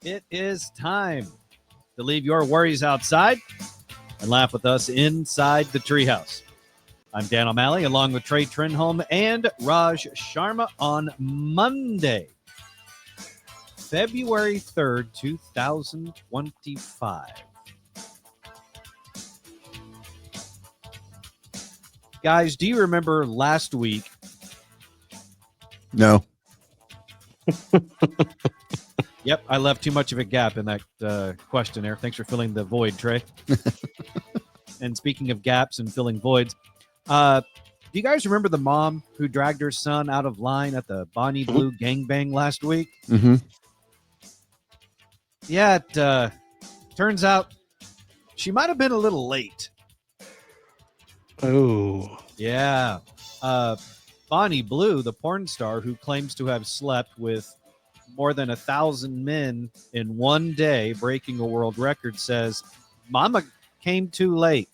It is time to leave your worries outside and laugh with us inside the Treehouse. I'm Dan O'Malley, along with Trey Trenholm and Raj Sharma on Monday, February 3rd, 2025. Guys, do you remember last week? No. Yep, I left too much of a gap in that question there. Thanks for filling the void, Trey. And speaking of gaps and filling voids, do you guys remember the mom who dragged her son out of line at the Bonnie Blue gangbang last week? Mm-hmm. Yeah, it turns out she might have been a little late. Oh. Yeah. Bonnie Blue, the porn star who claims to have slept with more than 1,000 men in one day, breaking a world record, says Mama came too late.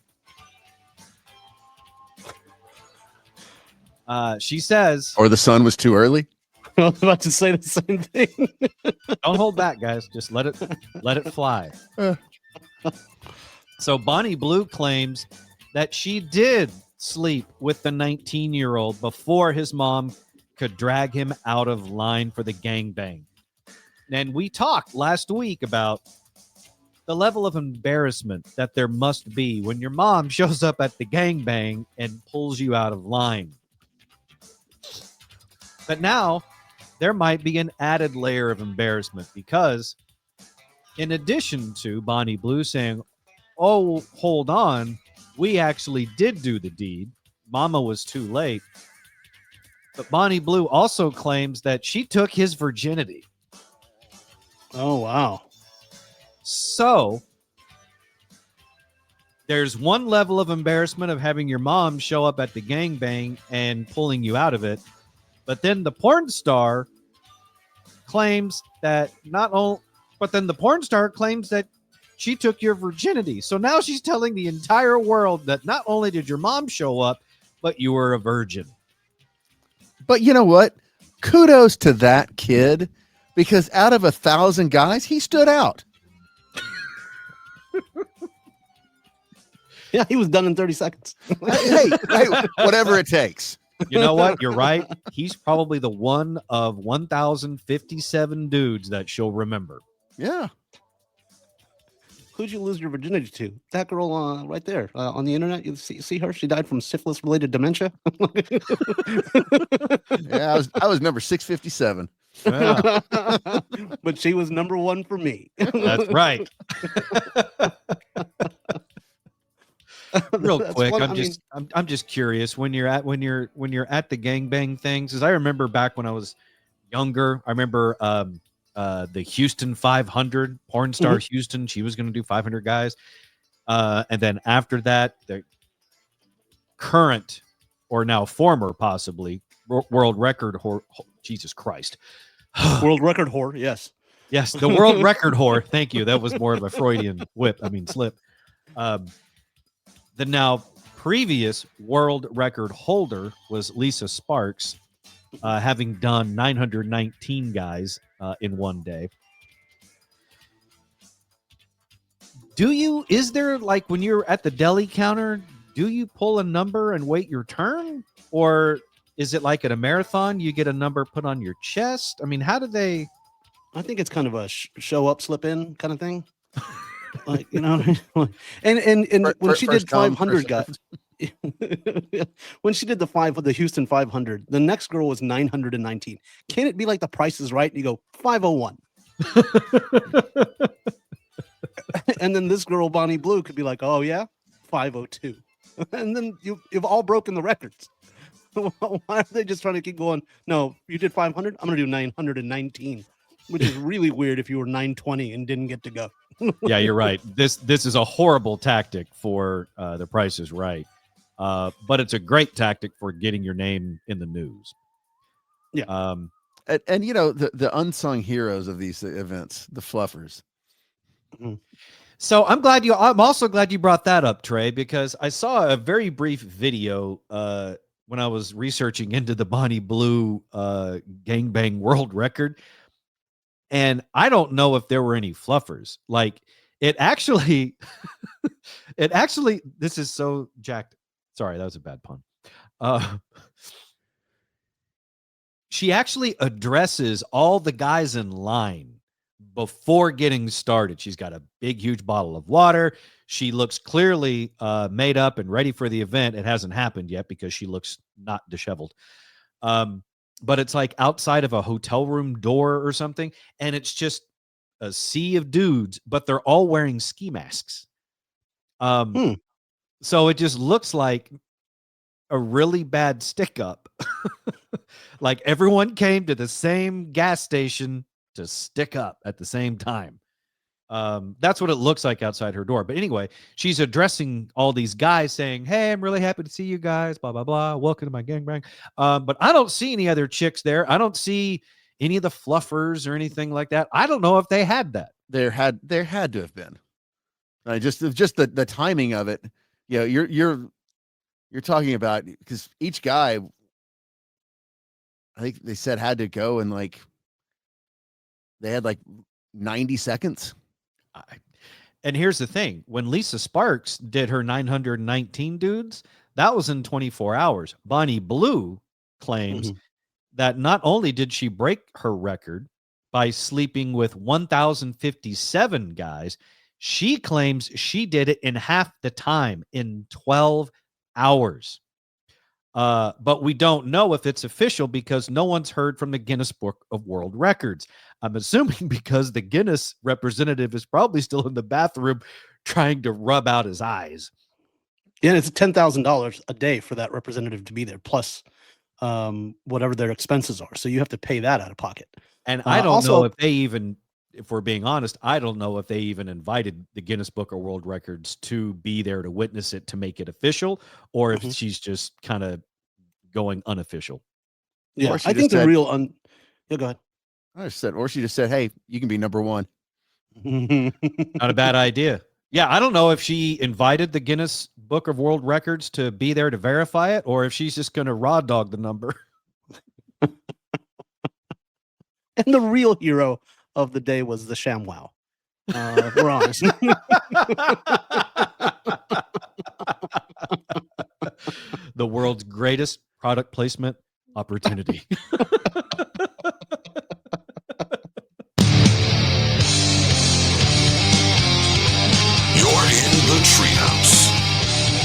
She says, or the sun was too early. I was about to say the same thing. Don't hold back, guys. Just let it fly. So Bonnie Blue claims that she did sleep with the 19-year-old before his mom could drag him out of line for the gangbang. And we talked last week about the level of embarrassment that there must be when your mom shows up at the gangbang and pulls you out of line. But now there might be an added layer of embarrassment because in addition to Bonnie Blue saying, oh, hold on, we actually did do the deed. Mama was too late. But Bonnie Blue also claims that she took his virginity. Oh, wow. So there's one level of embarrassment of having your mom show up at the gangbang and pulling you out of it. But then the porn star claims that she took your virginity. So now she's telling the entire world that not only did your mom show up, but you were a virgin. But you know what? Kudos to that kid, because out of 1,000 guys, he stood out. Yeah, he was done in 30 seconds. hey, whatever it takes. You know what? You're right. He's probably the one of 1,057 dudes that she'll remember. Yeah. Who'd you lose your virginity to? That girl right there on the internet. You see her? She died from syphilis-related dementia. Yeah, I was number 657. Yeah. But she was number one for me. That's right. Real quick, I'm just curious when you're at the gangbang things. As I remember back when I was younger, I remember the Houston 500 porn star Houston. She was going to do 500 guys, and then after that, the current or now former possibly world record whore. Jesus Christ, world record whore. Yes, the world record whore. Thank you. That was more of a Freudian slip. The now previous world record holder was Lisa Sparks, having done 919 guys in one day. Is there, like, when you're at the deli counter, do you pull a number and wait your turn? Or is it like at a marathon, you get a number put on your chest? I mean, how do they... I think it's kind of a show up, slip in kind of thing. Like, you know, and when she did 500 guys, when she did the Houston 500, the next girl was 919. Can it be like The Price is Right? And you go 501. And then this girl, Bonnie Blue, could be like, oh yeah, 502. And then you've all broken the records. Why are they just trying to keep going? No, you did 500. I'm going to do 919, which is really weird if you were 920 and didn't get to go. Yeah, you're right. This is a horrible tactic for The Price is Right. But it's a great tactic for getting your name in the news. Yeah. And you know, the unsung heroes of these events, the fluffers. Mm-hmm. So I'm also glad you brought that up, Trey, because I saw a very brief video when I was researching into the Bonnie Blue gangbang world record. And I don't know if there were any fluffers. Like it actually, this is so jacked. Sorry, that was a bad pun. She actually addresses all the guys in line before getting started. She's got a big, huge bottle of water. She looks clearly made up and ready for the event. It hasn't happened yet because she looks not disheveled. But it's like outside of a hotel room door or something. And it's just a sea of dudes, but they're all wearing ski masks. So it just looks like a really bad stick up. Like everyone came to the same gas station to stick up at the same time. That's what it looks like outside her door. But anyway, she's addressing all these guys saying, hey, I'm really happy to see you guys, blah, blah, blah. Welcome to my gangbang. But I don't see any other chicks there. I don't see any of the fluffers or anything like that. I don't know if they had that. There had to have been. Just the timing of it. You know, you're talking about, because each guy, I think they said, had to go and like they had like 90 seconds. And here's the thing. When Lisa Sparks did her 919 dudes, that was in 24 hours. Bonnie Blue claims that not only did she break her record by sleeping with 1,057 guys, she claims she did it in half the time, in 12 hours. But we don't know if it's official because no one's heard from the Guinness Book of World Records. I'm assuming because the Guinness representative is probably still in the bathroom trying to rub out his eyes. Yeah, and it's $10,000 a day for that representative to be there, plus whatever their expenses are. So you have to pay that out of pocket. And I don't know if they even, if we're being honest, I don't know if they even invited the Guinness Book of World Records to be there to witness it, to make it official, or if she's just kind of going unofficial. Yeah, I think the real yeah, go ahead. Or she just said, hey, you can be number one. Not a bad idea. Yeah, I don't know if she invited the Guinness Book of World Records to be there to verify it, or if she's just going to raw dog the number. And the real hero of the day was the ShamWow. If we're honest. The world's greatest product placement opportunity. You're in the Treehouse.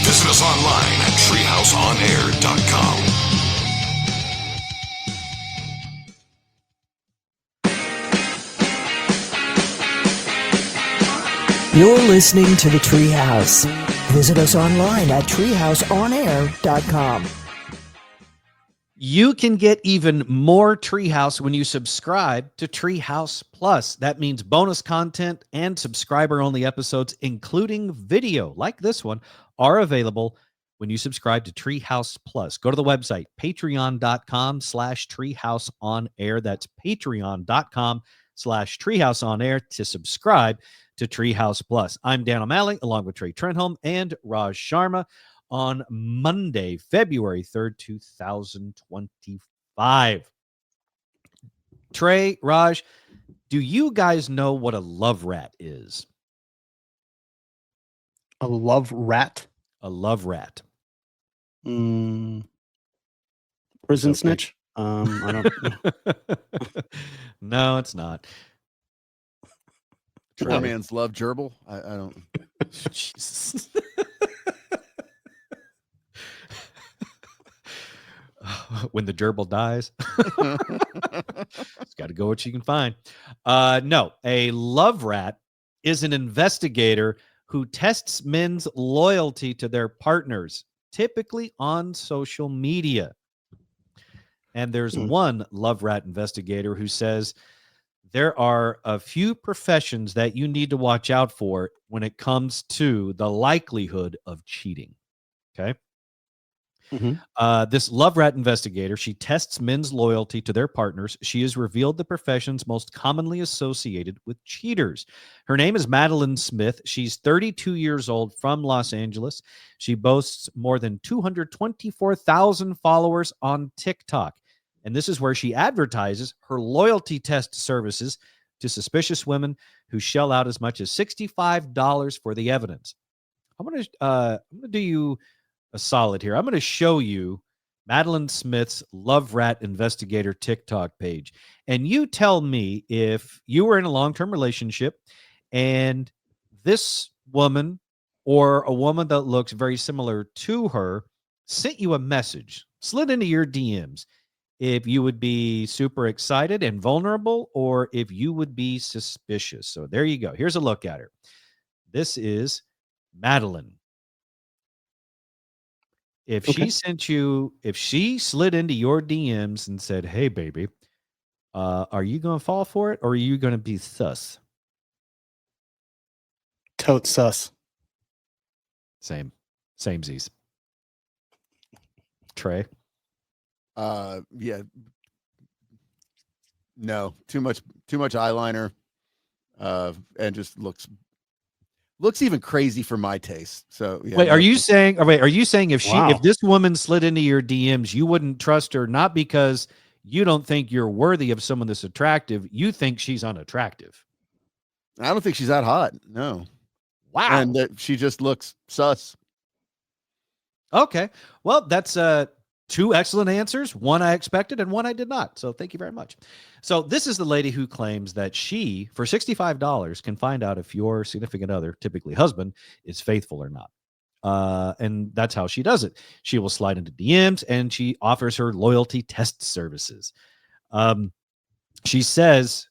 Visit us online at treehouseonair.com. You're listening to the Treehouse. Visit us online at treehouseonair.com. You can get even more Treehouse when you subscribe to Treehouse Plus. That means bonus content and subscriber-only episodes, including video like this one, are available when you subscribe to Treehouse Plus. Go to the website, patreon.com/treehouseonair. That's patreon.com/treehouseonair to subscribe to Treehouse Plus. I'm Dan O'Malley, along with Trey Trenholm and Raj Sharma, on Monday, February 3rd, 2025. Trey, Raj, do you guys know what a love rat is? A love rat? A love rat. Prison snitch? I don't know. No, it's not. Poor man's love gerbil. I don't. Jesus. When the gerbil dies, it's got to go what you can find. No, a love rat is an investigator who tests men's loyalty to their partners, typically on social media. And there's one love rat investigator who says there are a few professions that you need to watch out for when it comes to the likelihood of cheating. Okay. This love rat investigator, she tests men's loyalty to their partners. She has revealed the professions most commonly associated with cheaters. Her name is Madeline Smith. She's 32 years old, from Los Angeles. She boasts more than 224,000 followers on TikTok. And this is where she advertises her loyalty test services to suspicious women who shell out as much as $65 for the evidence. I'm gonna do you a solid here. I'm gonna show you Madeline Smith's Love Rat Investigator TikTok page, and you tell me if you were in a long-term relationship and this woman or a woman that looks very similar to her sent you a message, slid into your DMs, if you would be super excited and vulnerable or if you would be suspicious. So there you go. Here's a look at her. This is Madeline. If Okay. if she slid into your DMs and said, "Hey, baby, are you going to fall for it or are you going to be sus?" Tote sus. Same Z's. Trey. Yeah. No, too much eyeliner. And just looks even crazy for my taste. So yeah. Wait, are you saying if this woman slid into your DMs, you wouldn't trust her, not because you don't think you're worthy of someone this attractive, you think she's unattractive? I don't think she's that hot. No. Wow. And that she just looks sus. Okay. Well, that's two excellent answers. One I expected and one I did not. So thank you very much. So this is the lady who claims that she, for $65, can find out if your significant other, typically husband, is faithful or not. And that's how she does it. She will slide into DMs and she offers her loyalty test services. She says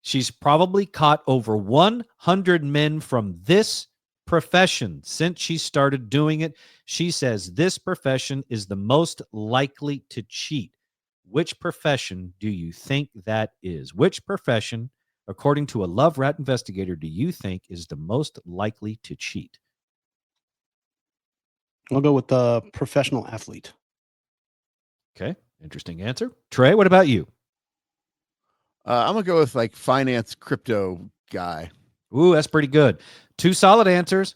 she's probably caught over 100 men from this profession since she started doing it. She says this profession is the most likely to cheat. Which profession do you think that is? Which profession, according to a Love Rat investigator, do you think is the most likely to cheat? I'll go with the professional athlete. Okay, interesting answer. Trey, what about you? I'm gonna go with like finance crypto guy. Ooh, that's pretty good. Two solid answers,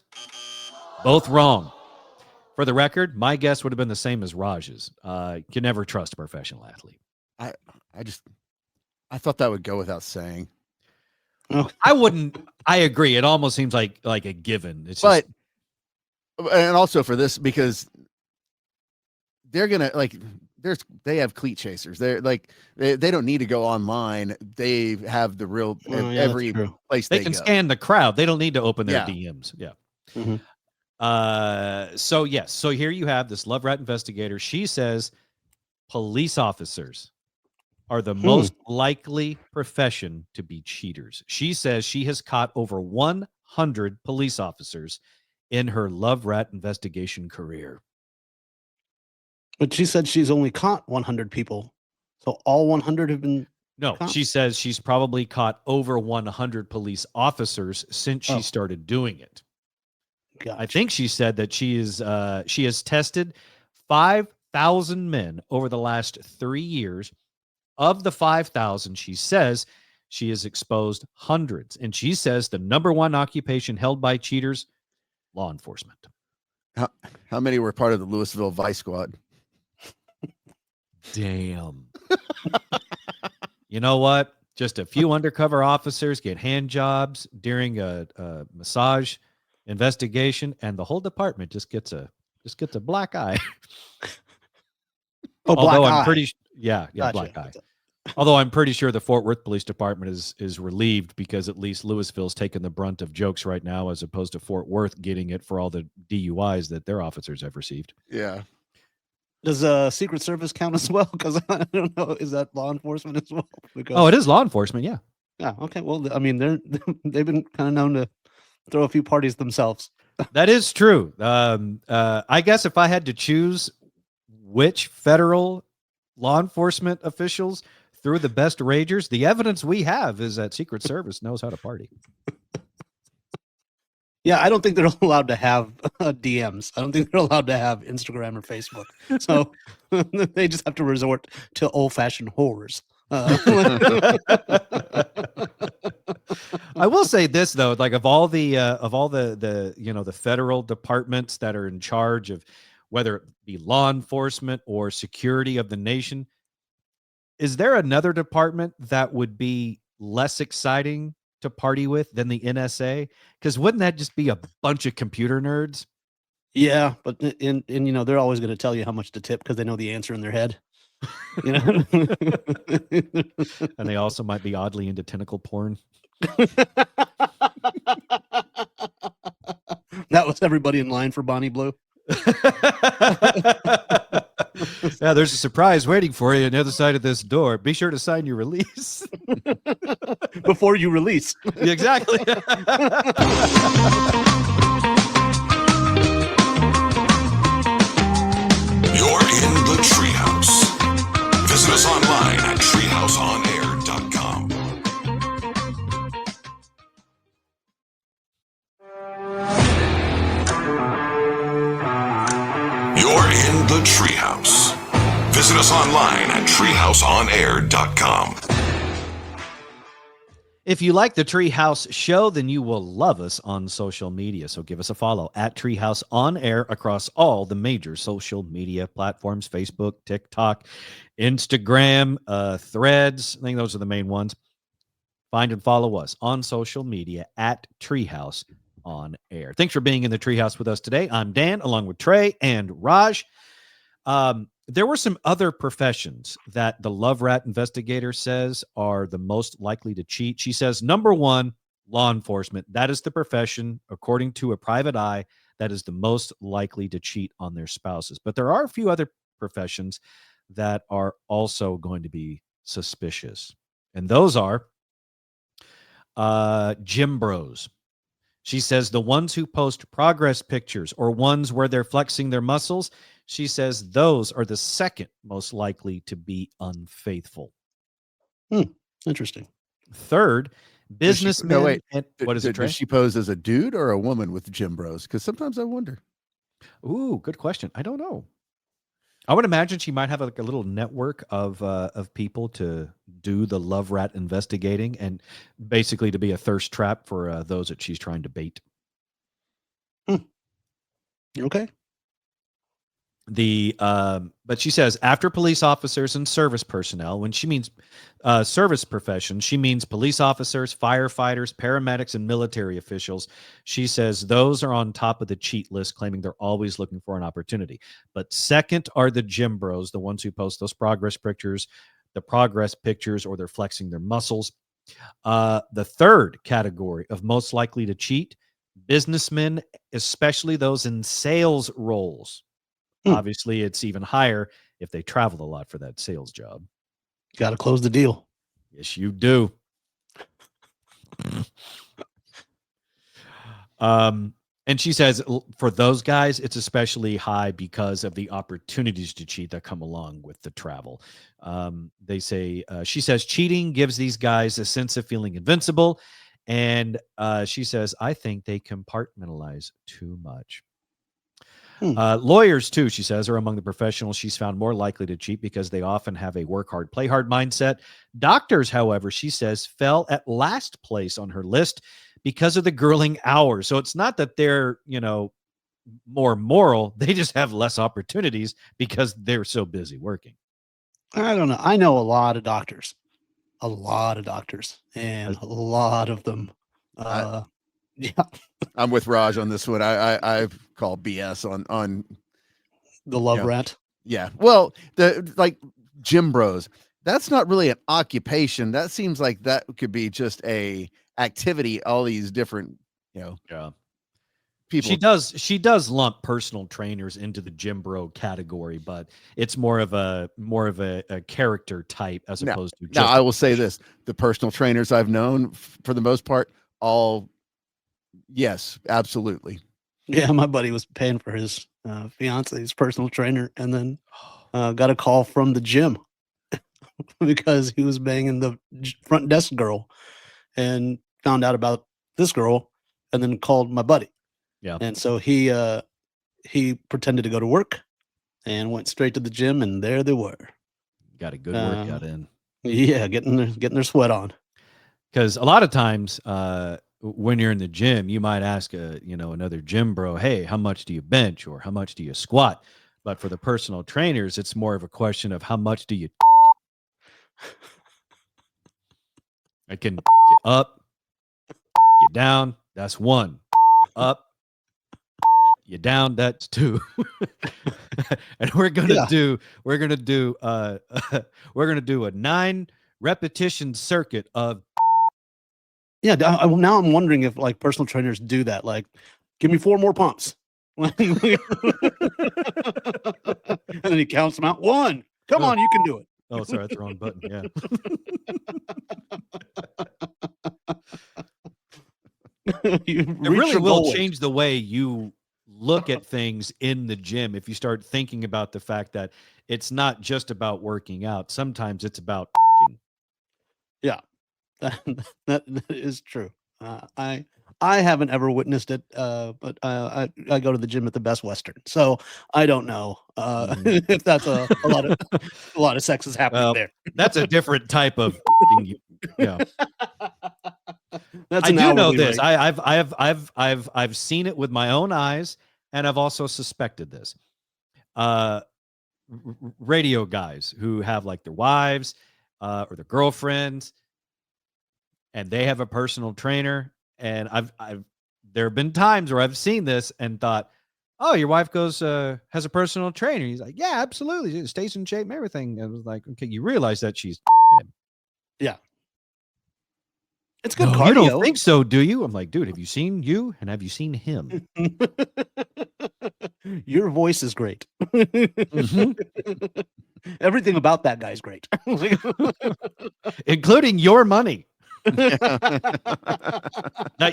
both wrong. For the record, my guess would have been the same as Raj's. You can never trust a professional athlete. I thought that would go without saying. Oh. I wouldn't. I agree. It almost seems like a given. It's but and also for this, because they're gonna they have cleat chasers. They're like they don't need to go online. They have the real every place they can go. scan the crowd. They don't need to open their Yeah. DMs. Yeah. Mm-hmm. So yes. So here you have this Love Rat investigator. She says police officers are the most likely profession to be cheaters. She says she has caught over 100 police officers in her Love Rat investigation career. But she said she's only caught 100 people. So all 100 have been caught? She says she's probably caught over 100 police officers since she started doing it. Gotcha. I think she said that she has tested 5,000 men over the last 3 years. Of the 5,000, she says she has exposed hundreds. And she says the number one occupation held by cheaters, law enforcement. How many were part of the Louisville Vice Squad? Damn. You know what? Just a few undercover officers get hand jobs during a massage investigation, and the whole department just gets a black eye. Although I'm pretty gotcha. black eye. Although I'm pretty sure the Fort Worth Police Department is relieved because at least Louisville's taking the brunt of jokes right now, as opposed to Fort Worth getting it for all the DUIs that their officers have received. Yeah. Does Secret Service count as well? Because I don't know. Is that law enforcement as well? It is law enforcement. Yeah. Yeah. Okay. Well, I mean, they've been kind of known to throw a few parties themselves. That is true. I guess if I had to choose which federal law enforcement officials threw the best ragers, the evidence we have is that Secret Service knows how to party. Yeah, I don't think they're allowed to have DMs. I don't think they're allowed to have Instagram or Facebook. So they just have to resort to old-fashioned horrors. I will say this though, like of all the the federal departments that are in charge of whether it be law enforcement or security of the nation, is there another department that would be less exciting to party with than the NSA? Because wouldn't that just be a bunch of computer nerds? Yeah, but and they're always going to tell you how much to tip because they know the answer in their head. And they also might be oddly into tentacle porn. That was everybody in line for Bonnie Blue. Yeah, there's a surprise waiting for you on the other side of this door. Be sure to sign your release before you release. Exactly. You're in the Treehouse. Visit us online at treehouseonair.com. You're in the Treehouse. Visit us online at treehouseonair.com. If you like the Treehouse show, then you will love us on social media. So give us a follow at Treehouse on Air across all the major social media platforms: Facebook, TikTok, Instagram, Threads. I think those are the main ones. Find and follow us on social media at Treehouse on Air. Thanks for being in the Treehouse with us today. I'm Dan, along with Trey and Raj. There were some other professions that the Love Rat investigator says are the most likely to cheat. She says, number one, law enforcement. That is the profession, according to a private eye, that is the most likely to cheat on their spouses. But there are a few other professions that are also going to be suspicious. And those are gym bros. She says the ones who post progress pictures or ones where they're flexing their muscles, she says those are the second most likely to be unfaithful. Interesting. Third, businessmen. Wait. What is it, Trey? Does she pose as a dude or a woman with gym bros? Because sometimes I wonder. Ooh, good question. I don't know. I would imagine she might have a little network of people to do the Love Rat investigating and basically to be a thirst trap for those that she's trying to bait. Okay. But she says after police officers and service personnel, when she means service professions, she means police officers, firefighters, paramedics, and military officials. She says those are on top of the cheat list, claiming they're always looking for an opportunity. But second are the gym bros, the ones who post those progress pictures, or they're flexing their muscles. The third category of most likely to cheat, businessmen, especially those in sales roles. Obviously, it's even higher if they travel a lot for that sales job. Got to close the deal. Yes, you do. And she says for those guys, it's especially high because of the opportunities to cheat that come along with the travel. They say, she says, cheating gives these guys a sense of feeling invincible. And she says, I think they compartmentalize too much. Lawyers, too, she says, are among the professionals she's found more likely to cheat because they often have a work hard, play hard mindset. Doctors, however, she says, fell at last place on her list because of the grueling hours. So it's not that they're, more moral. They just have less opportunities because they're so busy working. I don't know. I know a lot of doctors, and a lot of them. Yeah, I'm with Raj on this one. I call BS on the Love Rat. Yeah. Well, the gym bros, that's not really an occupation. That seems like that could be just a activity. All these different, people. She does lump personal trainers into the gym bro category, but it's more of a character type as opposed to. Now, I will say this: the personal trainers I've known, for the most part, all. Yes, absolutely. Yeah, my buddy was paying for his fiance's personal trainer, and then got a call from the gym because he was banging the front desk girl, and found out about this girl, and then called my buddy. Yeah, and so he pretended to go to work, and went straight to the gym, and there they were. Got a good workout in. Yeah, getting their sweat on. Because a lot of times, when you're in the gym, you might ask another gym bro, hey, how much do you bench or how much do you squat? But for the personal trainers, it's more of a question of how much do you I can you up, you down. That's 1. Up, you down. That's 2. And we're gonna do we're gonna do a 9 repetition circuit of. Yeah. Now I'm wondering if like personal trainers do that. Like, give me 4 more pumps. And then he counts them out. 1. Come on, you can do it. Oh, sorry, that's the wrong button. Yeah. It really will change the way you look at things in the gym if you start thinking about the fact that it's not just about working out. Sometimes it's about. Yeah, that is true. I haven't ever witnessed it, but I go to the gym at the Best Western, so I don't know if that's a lot of sex is happening there. That's a different type of. Yeah. That's I do know this. I've seen it with my own eyes, and I've also suspected this. Radio guys who have like their wives or their girlfriends, and they have a personal trainer. And there have been times where I've seen this and thought, "Oh, your wife has a personal trainer." He's like, "Yeah, absolutely. She stays in shape and everything." And I was like, "Okay, you realize that she's him." Yeah. It's good No, cardio. You don't think so, do you? I'm like, dude, have you seen you and have you seen him? Your voice is great. Mm-hmm. Everything about that guy's great. Including your money. That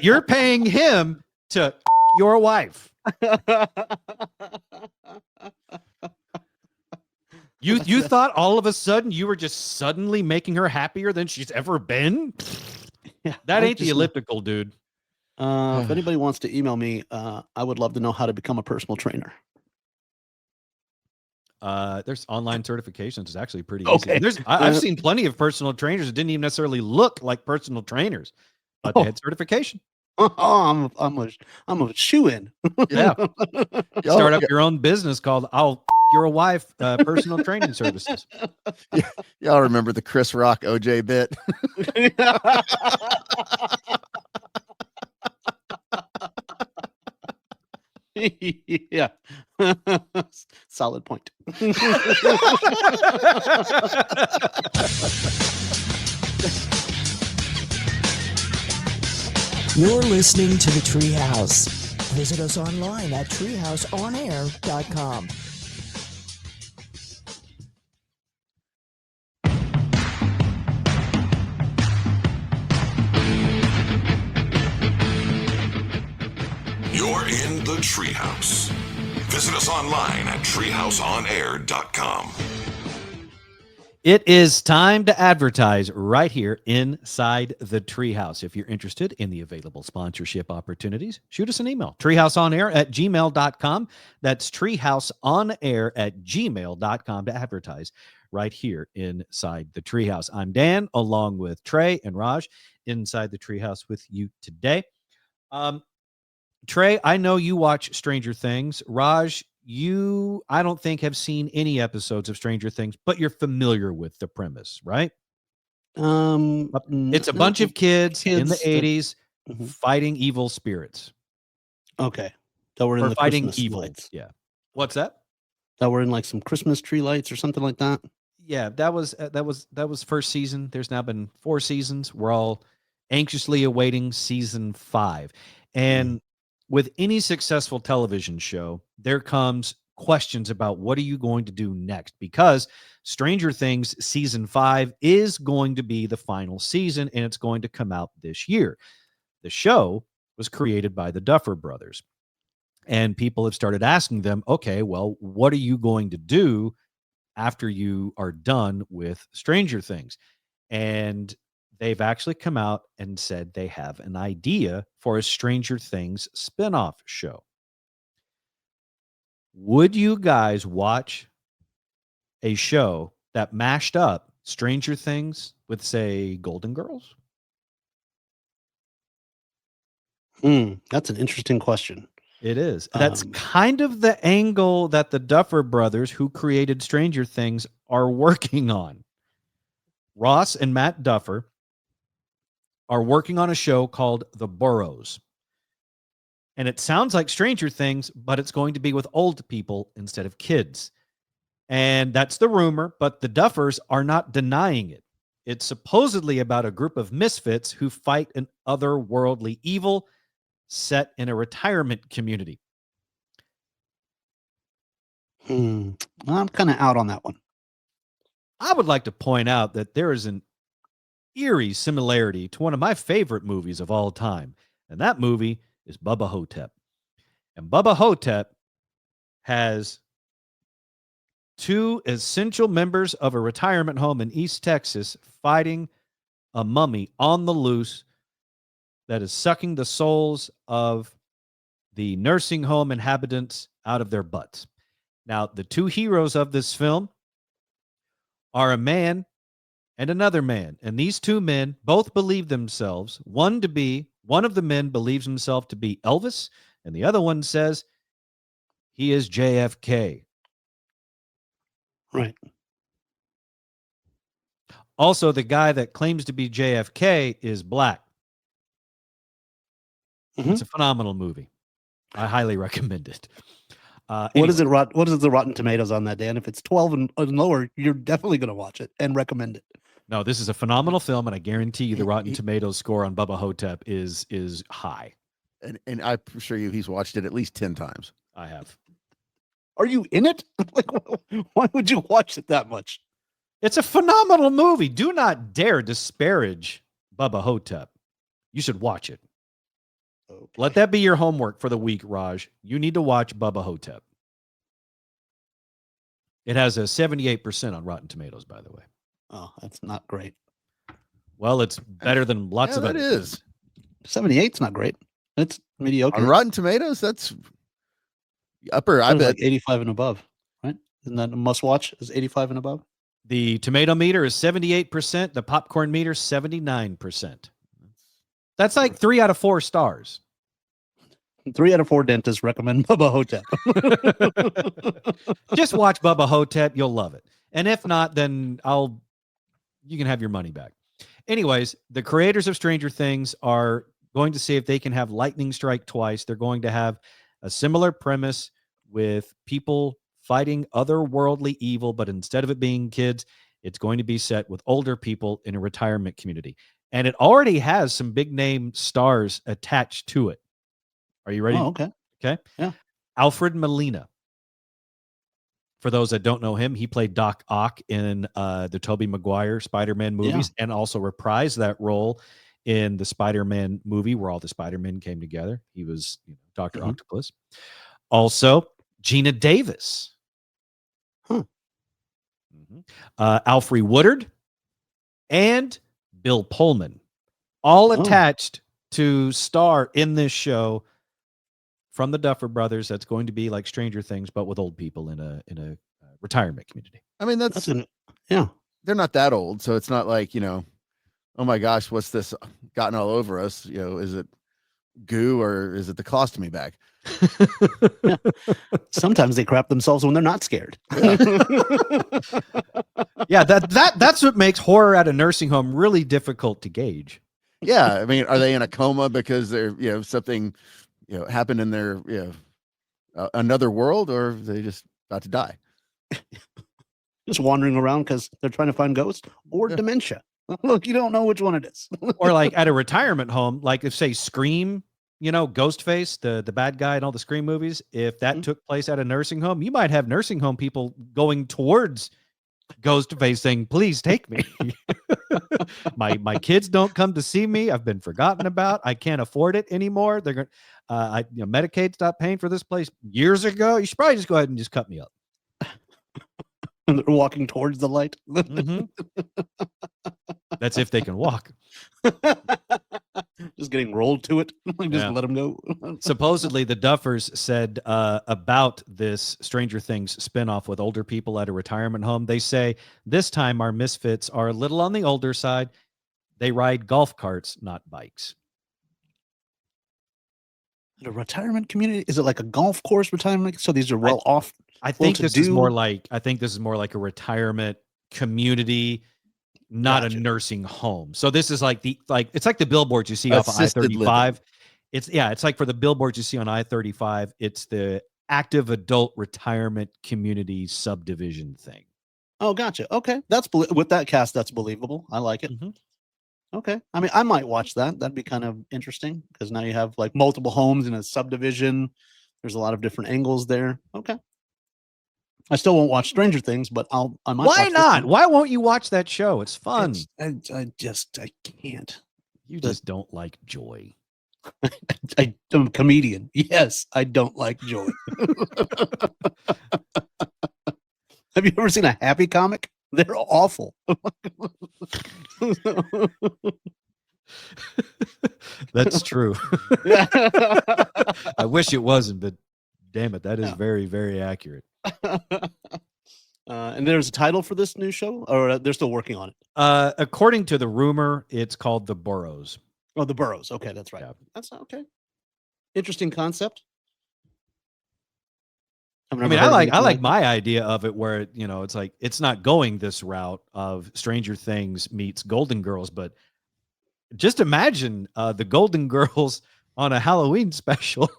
you're paying him to your wife. You thought all of a sudden you were just suddenly making her happier than she's ever been? Yeah, that ain't the elliptical, dude. If anybody wants to email me, I would love to know how to become a personal trainer. There's online certifications. It's actually pretty easy. I've seen plenty of personal trainers that didn't even necessarily look like personal trainers, but they had certification. I'm a shoe-in. Yeah. Start up your own business called You're a Wife Personal Training Services. Yeah, y'all remember the Chris Rock OJ bit? Yeah. Solid point. You're listening to the Treehouse. Visit us online at treehouseonair.com. You're in the Treehouse. Visit us online at treehouseonair.com. It is time to advertise right here inside the Treehouse. If you're interested in the available sponsorship opportunities, shoot us an email, treehouseonair@gmail.com. That's treehouseonair@gmail.com to advertise right here inside the Treehouse. I'm Dan, along with Trey and Raj, inside the Treehouse with you today. Trey, I know you watch Stranger Things. Raj, you, I don't think, have seen any episodes of Stranger Things, but you're familiar with the premise, right? It's a bunch of kids in the 80s fighting evil spirits. Okay. That were in the fighting Christmas evil. lights. Yeah. What's that? That were in like some Christmas tree lights or something like that. Yeah, that was first season. There's now been 4 seasons. We're all anxiously awaiting season 5. And with any successful television show, there comes questions about what are you going to do next? Because Stranger Things season 5 is going to be the final season, and it's going to come out this year. The show was created by the Duffer Brothers, and people have started asking them, okay, well, what are you going to do after you are done with Stranger Things? And they've actually come out and said they have an idea for a Stranger Things spinoff show. Would you guys watch a show that mashed up Stranger Things with, say, Golden Girls? That's an interesting question. It is. That's kind of the angle that the Duffer Brothers, who created Stranger Things, are working on. Ross and Matt Duffer are working on a show called The Burrows. And it sounds like Stranger Things, but it's going to be with old people instead of kids. And that's the rumor, but the Duffers are not denying it. It's supposedly about a group of misfits who fight an otherworldly evil set in a retirement community. I'm kind of out on that one. I would like to point out that there is an eerie similarity to one of my favorite movies of all time, and that movie is Bubba Hotep. And Bubba Hotep has two essential members of a retirement home in East Texas fighting a mummy on the loose that is sucking the souls of the nursing home inhabitants out of their butts. Now, the two heroes of this film are a man and another man. And these two men both believe themselves, one of the men believes himself to be Elvis, and the other one says he is JFK. Right. Also, the guy that claims to be JFK is black. It's a phenomenal movie. I highly recommend it. What is it? What is the Rotten Tomatoes on that, Dan? If it's 12 and lower, you're definitely going to watch it and recommend it. No, this is a phenomenal film, and I guarantee you the Rotten Tomatoes score on Bubba Hotep is high. And I'm sure he's watched it at least 10 times. I have. Are you in it? Like, why would you watch it that much? It's a phenomenal movie. Do not dare disparage Bubba Hotep. You should watch it. Okay. Let that be your homework for the week, Raj. You need to watch Bubba Hotep. It has a 78% on Rotten Tomatoes, by the way. Oh, that's not great. Well, it's better than lots of it is. 78's not great. It's mediocre. On Rotten Tomatoes, that's upper. I bet like 85 and above, right? Isn't that a must watch? Is 85 and above? The tomato meter is 78%. The popcorn meter 79%. That's like 3 out of 4 stars. 3 out of 4 dentists recommend Bubba Hotep. Just watch Bubba Hotep. You'll love it. And if not, then you can have your money back. Anyways, the creators of Stranger Things are going to see if they can have lightning strike twice. They're going to have a similar premise with people fighting otherworldly evil, but instead of it being kids, it's going to be set with older people in a retirement community. And it already has some big name stars attached to it. Are you ready? Oh, okay. Okay. Yeah. Alfred Molina. For those that don't know him, he played Doc Ock in the Tobey Maguire Spider-Man movies and also reprised that role in the Spider-Man movie where all the Spider-Men came together. He was Dr. Octopus. Also, Gina Davis. Alfre Woodard and Bill Pullman, all attached to star in this show from the Duffer Brothers. That's going to be like Stranger Things, but with old people in a retirement community. I mean, they're not that old, so it's not like, oh my gosh, what's this gotten all over us? Is it goo or is it the colostomy bag? Yeah. Sometimes they crap themselves when they're not scared. Yeah, that's what makes horror at a nursing home really difficult to gauge. Yeah, I mean, are they in a coma because they're something happened in their another world, or are they just about to die? Just wandering around because they're trying to find ghosts or dementia. Look, you don't know which one it is. Or like at a retirement home, like if say Scream, Ghostface, the bad guy in all the Scream movies, if that took place at a nursing home, you might have nursing home people going towards Ghostface saying, "Please take me. my kids don't come to see me. I've been forgotten about. I can't afford it anymore. They're going Medicaid stopped paying for this place years ago. You should probably just go ahead and just cut me up." And they're walking towards the light. That's if they can walk. Just getting rolled to it. Let them go. Supposedly, the Duffers said about this Stranger Things spinoff with older people at a retirement home. They say, this time our misfits are a little on the older side. They ride golf carts, not bikes. A retirement community? Is it like a golf course retirement? So these are well off. I think this is more like a retirement community not Gotcha. a nursing home. So this is it's like the billboards you see off of Assisted I-35. It's like for the billboards you see on I-35, it's the active adult retirement community subdivision thing. Oh, gotcha. Okay. With that cast, that's believable. I like it. Mm-hmm. Okay. I mean, I might watch that. That'd be kind of interesting because now you have like multiple homes in a subdivision. There's a lot of different angles there. Okay. I still won't watch Stranger Things, but I might. Why watch not? Why won't you watch that show? It's fun. I can't. You just don't like joy. I'm a comedian. Yes, I don't like joy. Have you ever seen a happy comic? They're awful. That's true. I wish it wasn't, but damn it, that is very, very accurate. And there's a title for this new show, or they're still working on it? According to the rumor, it's called The Burrows. Oh, The Burrows. Okay, that's right. Yeah. That's okay. Interesting concept. I mean, I like my idea of it where, it's like, it's not going this route of Stranger Things meets Golden Girls, but just imagine the Golden Girls on a Halloween special.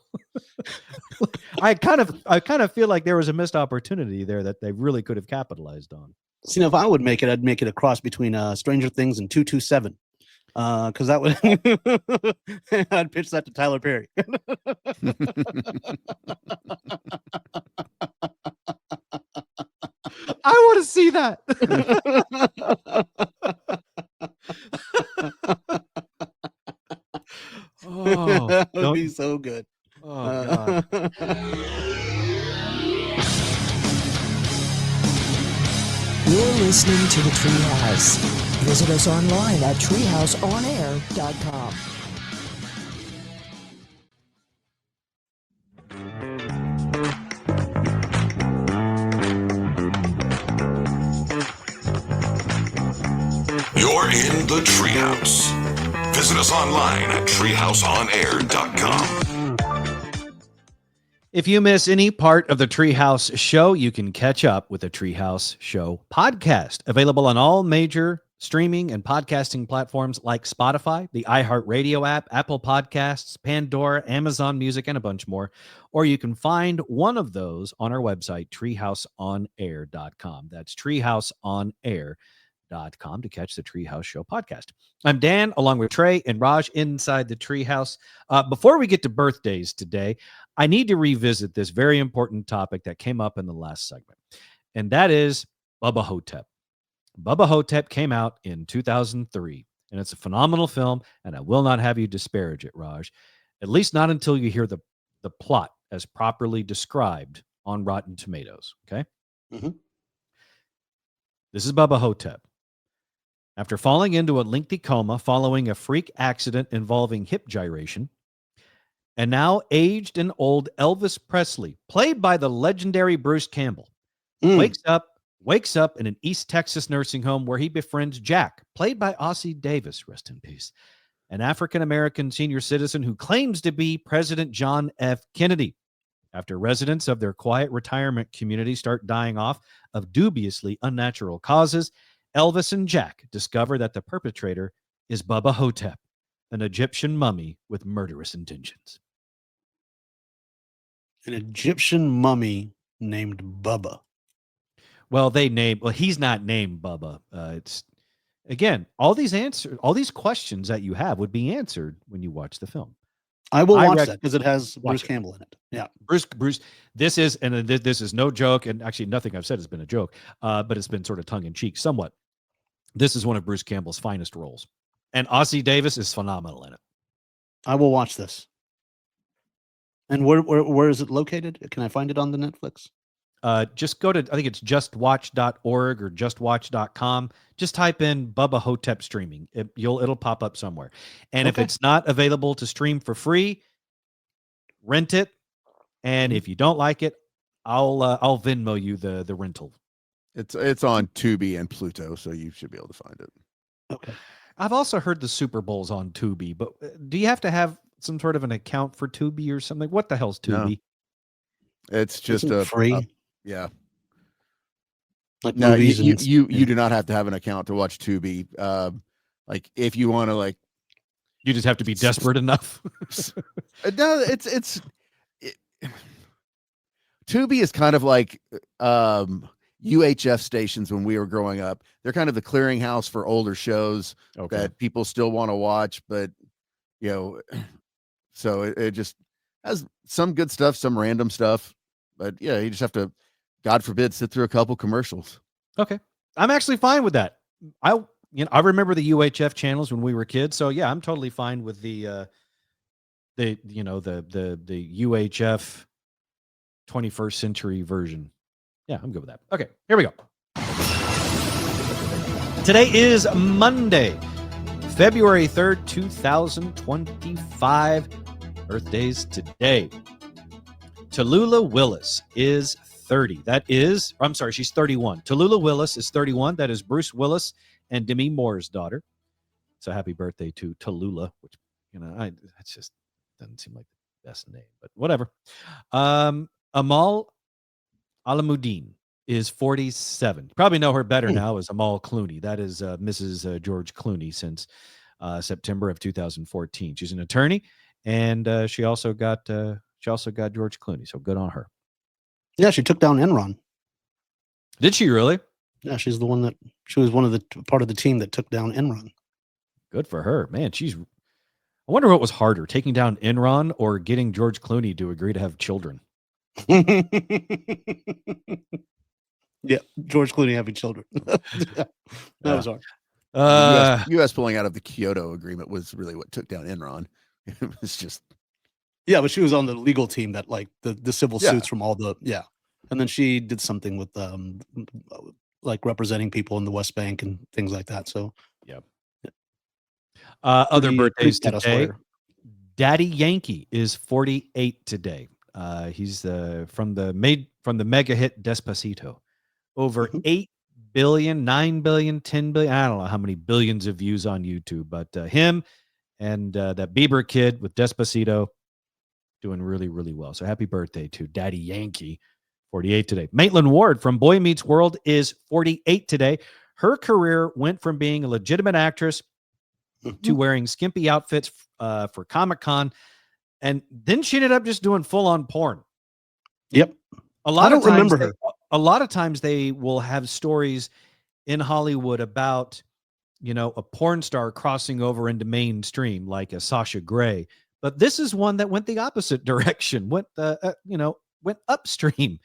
I kind of feel like there was a missed opportunity there that they really could have capitalized on. See, if I would make it, I'd make it a cross between Stranger Things and 227. Because that would I'd pitch that to Tyler Perry. I want to see that. That would be so good. Oh, God. You're listening to the Treehouse. Visit us online at treehouseonair.com. You're in the Treehouse. Visit us online at treehouseonair.com. If you miss any part of the Treehouse show, you can catch up with the Treehouse Show podcast, available on all major streaming and podcasting platforms like Spotify, the iHeartRadio app, Apple Podcasts, Pandora, Amazon Music, and a bunch more. Or you can find one of those on our website, treehouseonair.com. That's treehouseonair.com to catch the Treehouse Show podcast. I'm Dan, along with Trey and Raj inside the Treehouse. Before we get to birthdays today, I need to revisit this very important topic that came up in the last segment, and that is Bubba Hotep. Bubba Hotep came out in 2003, and it's a phenomenal film, and I will not have you disparage it, Raj, at least not until you hear the plot as properly described on Rotten Tomatoes, okay? Mm-hmm. This is Bubba Hotep. After falling into a lengthy coma following a freak accident involving hip gyration, and now aged and old Elvis Presley, played by the legendary Bruce Campbell, wakes up in an East Texas nursing home where he befriends Jack, played by Ossie Davis, rest in peace, an African-American senior citizen who claims to be President John F. Kennedy. After residents of their quiet retirement community start dying off of dubiously unnatural causes, Elvis and Jack discover that the perpetrator is Bubba Hotep, an Egyptian mummy with murderous intentions. An Egyptian mummy named Bubba. Well, he's not named Bubba. It's again, all these questions that you have would be answered when you watch the film. I will watch that because it has Bruce Campbell in it. Yeah, Bruce. This is no joke, and actually nothing I've said has been a joke, but it's been sort of tongue in cheek, somewhat. This is one of Bruce Campbell's finest roles, and Ossie Davis is phenomenal in it. I will watch this. And where is it located? Can I find it on the Netflix? Just go to, I think it's justwatch.org or justwatch.com. Just type in Bubba Hotep streaming. It'll pop up somewhere. And if it's not available to stream for free, rent it. And if you don't like it, I'll Venmo you the rental. It's on Tubi and Pluto, so you should be able to find it. Okay. I've also heard the Super Bowl's on Tubi, but do you have to have some sort of an account for Tubi or something? What the hell's Tubi? No. It's just free. Yeah. Like No, movies you do not have to have an account to watch Tubi. Like if you want to, like, You just have to be desperate enough. no, it's Tubi is kind of like UHF stations when we were growing up. They're kind of the clearinghouse for older shows that people still want to watch, but so it just has some good stuff, some random stuff, but yeah, you just have to, God forbid, sit through a couple commercials. Okay. I'm actually fine with that. I remember the UHF channels when we were kids. So yeah, I'm totally fine with the UHF 21st century version. Yeah, I'm good with that. Okay, here we go. Today is Monday, February 3rd, 2025. Birthdays today. Tallulah Willis is 30. She's 31. Tallulah Willis is 31. That is Bruce Willis and Demi Moore's daughter. So happy birthday to Tallulah, which, that just doesn't seem like the best name, but whatever. Amal Alamuddin is 47. You probably know her better now as Amal Clooney. That is Mrs. George Clooney since September of 2014. She's an attorney, and she also got George Clooney. So good on her. Yeah, she took down Enron. Did she really? Yeah, she was one of the part of the team that took down Enron. Good for her, man. I wonder what was harder, taking down Enron or getting George Clooney to agree to have children. Yeah, George Clooney having children. That was hard. U.S. pulling out of the Kyoto Agreement was really what took down Enron. It was just. Yeah, but she was on the legal team that, like, the civil suits from all the and then she did something with like representing people in the West Bank and things like that. So other birthdays today. Daddy Yankee is 48 today. He's from the mega hit Despacito. Over 8 billion, 9 billion, 10 billion. I don't know how many billions of views on YouTube, but him and that Bieber kid with Despacito doing really, really well. So happy birthday to Daddy Yankee, 48 today. Maitland Ward from Boy Meets World is 48 today. Her career went from being a legitimate actress to wearing skimpy outfits for Comic-Con. And then she ended up just doing full-on porn. Yep. I don't remember her. A lot of times they will have stories in Hollywood about, a porn star crossing over into mainstream, like a Sasha Grey. But this is one that went the opposite direction, went upstream.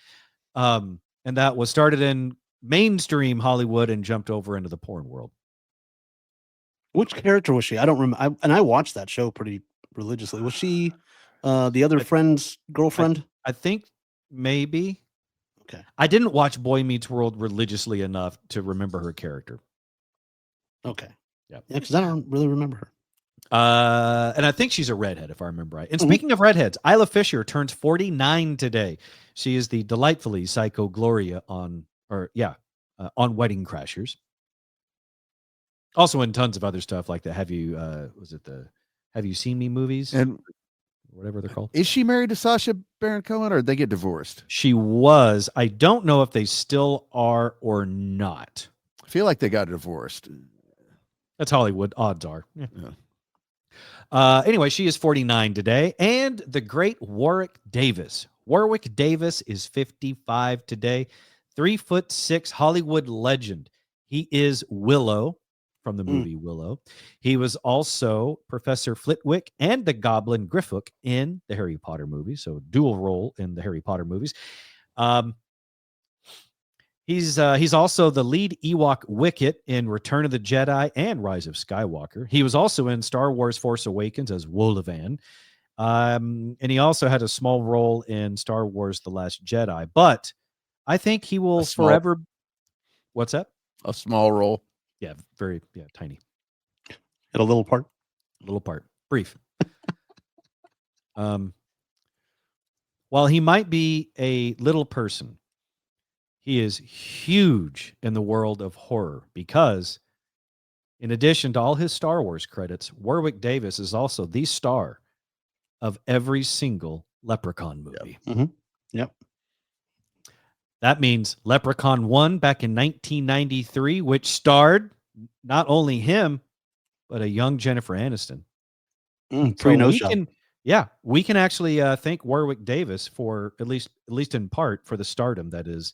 And that was started in mainstream Hollywood and jumped over into the porn world. Which character was she? I don't remember. I watched that show pretty religiously. Was she the other friend's girlfriend? I think maybe. Okay. I didn't watch Boy Meets World religiously enough to remember her character. Okay. Yeah, because I don't really remember her. And I think she's a redhead, if I remember right. And speaking of redheads, Isla Fisher turns 49 today. She is the delightfully psycho Gloria on Wedding Crashers. Also in tons of other stuff like the Have You Seen Me movies? And whatever they're called. Is she married to Sacha Baron Cohen, or did they get divorced? She was. I don't know if they still are or not. I feel like they got divorced. That's Hollywood. Odds are. Yeah. Anyway, she is 49 today. And the great Warwick Davis. Warwick Davis is 55 today. 3'6" Hollywood legend. He is Willow from the movie Willow. He was also Professor Flitwick and the Goblin Griffook in the Harry Potter movies. So dual role in the Harry Potter movies. He's also the lead Ewok Wicket in Return of the Jedi and Rise of Skywalker. He was also in Star Wars Force Awakens as Wolavan. And he also had a small role in Star Wars The Last Jedi. But I think he will forever... What's that? A small role. Yeah, tiny. At a little part? Little part. Brief. While he might be a little person, he is huge in the world of horror because, in addition to all his Star Wars credits, Warwick Davis is also the star of every single Leprechaun movie. Yep. That means Leprechaun 1 back in 1993, which starred not only him, but a young Jennifer Aniston. We can actually thank Warwick Davis for at least in part for the stardom that is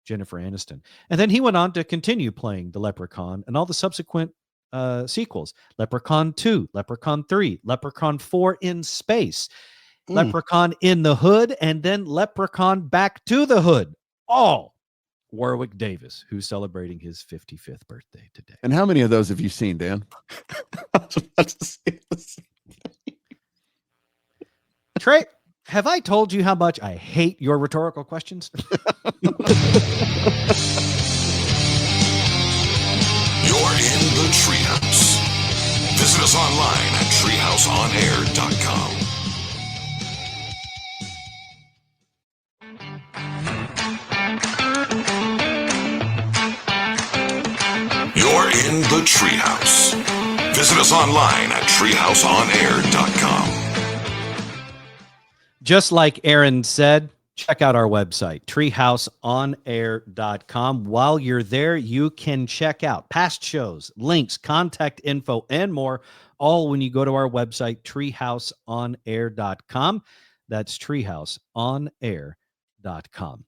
Jennifer Aniston. And then he went on to continue playing the Leprechaun and all the subsequent sequels: Leprechaun 2, Leprechaun 3, Leprechaun 4 in Space, Leprechaun in the Hood, and then Leprechaun Back to the Hood. All Warwick Davis, who's celebrating his 55th birthday today. And how many of those have you seen, Dan? Trey, have I told you how much I hate your rhetorical questions? You're in the Treehouse. Visit us online at treehouseonair.com. You're in the Treehouse. Visit us online at treehouseonair.com. Just like Aaron said, check out our website, treehouseonair.com. While you're there, you can check out past shows, links, contact info, and more, all when you go to our website, treehouseonair.com. That's treehouseonair.com.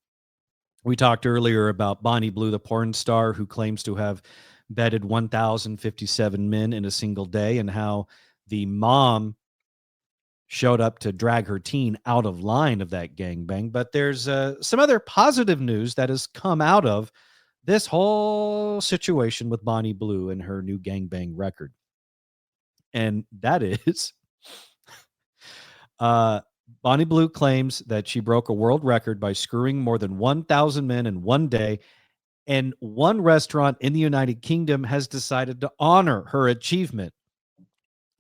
We talked earlier about Bonnie Blue, the porn star who claims to have bedded 1,057 men in a single day, and how the mom showed up to drag her teen out of line of that gangbang. But there's some other positive news that has come out of this whole situation with Bonnie Blue and her new gangbang record. And that is Bonnie Blue claims that she broke a world record by screwing more than 1,000 men in one day. And one restaurant in the United Kingdom has decided to honor her achievement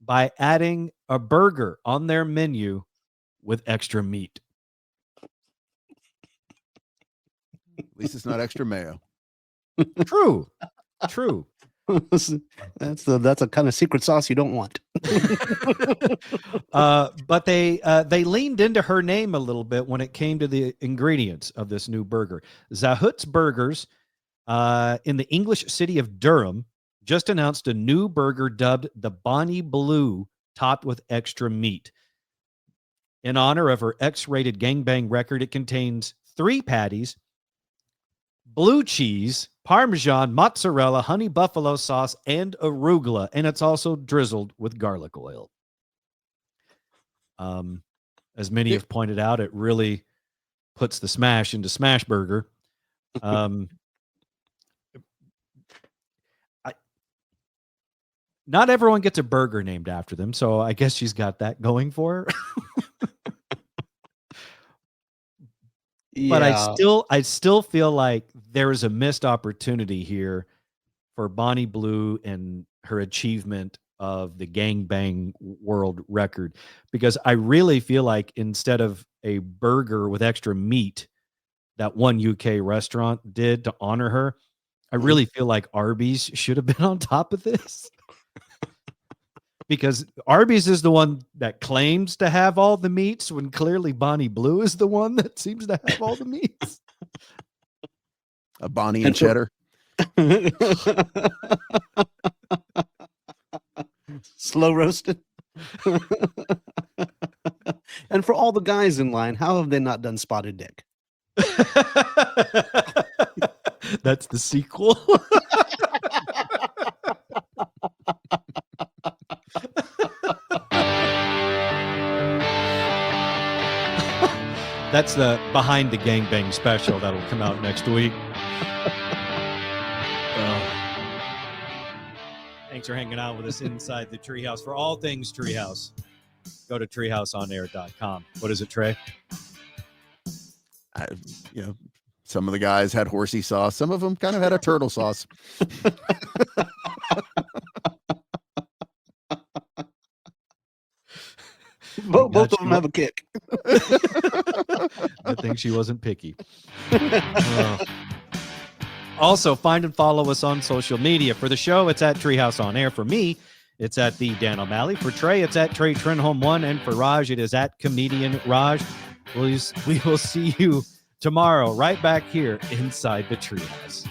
by adding a burger on their menu with extra meat. At least it's not extra mayo. True. That's a kind of secret sauce you don't want. But they leaned into her name a little bit when it came to the ingredients of this new burger. Zahut's Burgers in the English city of Durham just announced a new burger dubbed the Bonnie Blue, topped with extra meat. In honor of her X-rated gangbang record, it contains 3 patties, blue cheese, Parmesan, mozzarella, honey buffalo sauce, and arugula, and it's also drizzled with garlic oil. As many have pointed out, it really puts the smash into smash burger. Not everyone gets a burger named after them, so I guess she's got that going for her. But I still feel like there is a missed opportunity here for Bonnie Blue and her achievement of the gangbang world record, because I really feel like instead of a burger with extra meat that one UK restaurant did to honor her, I really feel like Arby's should have been on top of this. Because Arby's is the one that claims to have all the meats, when clearly Bonnie Blue is the one that seems to have all the meats. A Bonnie and cheddar. Slow roasted. And for all the guys in line, how have they not done Spotted Dick? That's the sequel. That's the Behind the Gangbang special that'll come out next week. Thanks for hanging out with us inside the Treehouse. For all things Treehouse, go to treehouseonair.com. What is it, Trey? Some of the guys had horsey sauce. Some of them kind of had a turtle sauce. Both of them have a kick. I think she wasn't picky. Also, find and follow us on social media. For the show, it's at Treehouse On Air. For me, it's at the Dan O'Malley. For Trey, it's at Trey Trenholm 1. And for Raj, it is at Comedian Raj. We will see you tomorrow, right back here inside the Treehouse.